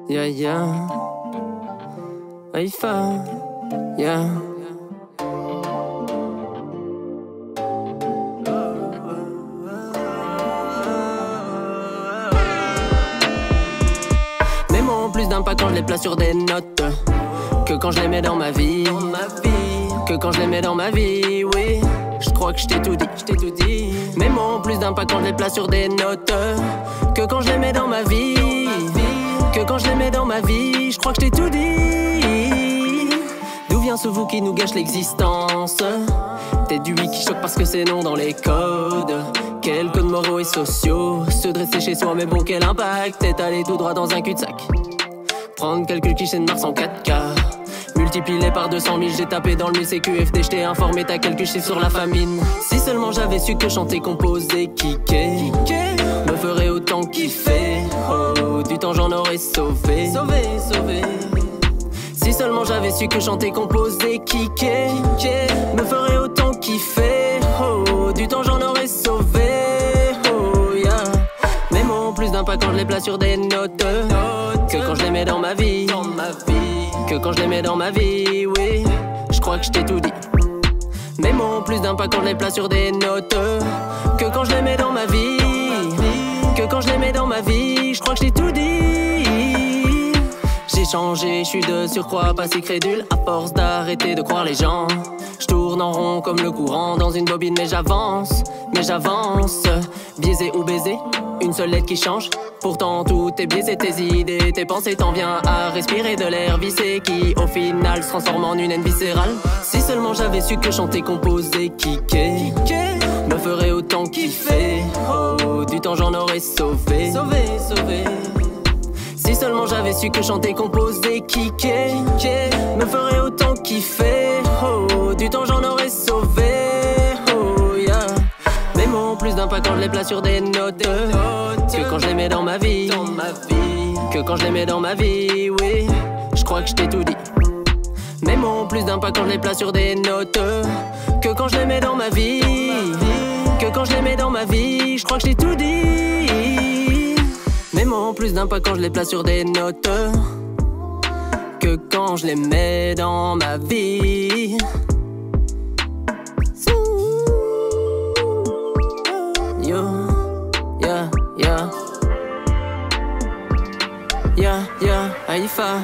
Yeah, yeah. Haïfa, yeah. Mes mots ont plus d'impact quand je les place sur des notes que quand je les mets dans ma vie. Que quand je les mets dans ma vie, oui. Je crois que je t'ai tout dit, Mes mots ont plus d'impact quand je les place sur des notes que quand je les mets dans ma vie. Que quand je les mets dans ma vie, je crois que je t'ai tout dit. D'où vient ce vous qui nous gâche l'existence? T'es du oui qui choque parce que c'est non dans les codes. Quels codes moraux et sociaux? Se dresser chez soi, mais bon, quel impact? T'es allé tout droit dans un cul-de-sac. Prendre quelques clichés de Mars en 4K. Multiplié par 200 000, j'ai tapé dans le MUSEQFD, je t'ai informé, t'as quelques chiffres sur la famine. Si seulement j'avais su que chanter, composer, kicker me ferait autant kiffer. Oh, du temps j'en aurais sauvé. Si seulement j'avais su que chanter, composer, kicker me ferait autant kiffer. Oh, du temps j'en aurais sauvé. Oh, yeah. Mes mots ont plus d'impact quand je les place sur des notes que quand je les mets dans ma vie. Que quand je les mets dans ma vie, oui. Je crois que je t'ai tout dit. Mes mots ont plus d'impact quand je les place sur des notes que quand je les mets dans ma vie. Que quand je les mets dans ma vie, je crois que je t'ai tout dit. J'ai changé, je suis de surcroît pas si crédule. À force d'arrêter de croire les gens, je tourne en rond comme le courant dans une bobine, mais j'avance. Biaisé ou baisé, une seule lettre qui change. Pourtant tout est biaisé, tes idées, tes pensées. T'en viens à respirer de l'air vissé qui au final se transforme en une haine viscérale. Si seulement j'avais su que chanter, composer, kicker me ferait autant kiffer. Oh, du temps j'en aurais sauvé. Si seulement j'avais su que chanter, composer, kicker me ferait autant kiffer. Oh, du temps j'en aurais sauvé. Oh, yeah. Mes mots ont plus d'impact quand je les place sur des notes que quand je les mets dans ma vie. Que quand je les mets dans ma vie, oui. Je crois que je t'ai tout dit. Mes mots ont plus d'impact quand je les place sur des notes que quand je les mets dans ma vie. Que quand je les mets dans ma vie, je crois que je t'ai tout dit. Mes mots ont plus d'impact quand je les place sur des notes que quand je les mets dans ma vie. Yo, yeah, yeah. Yeah, yeah, Haïfa.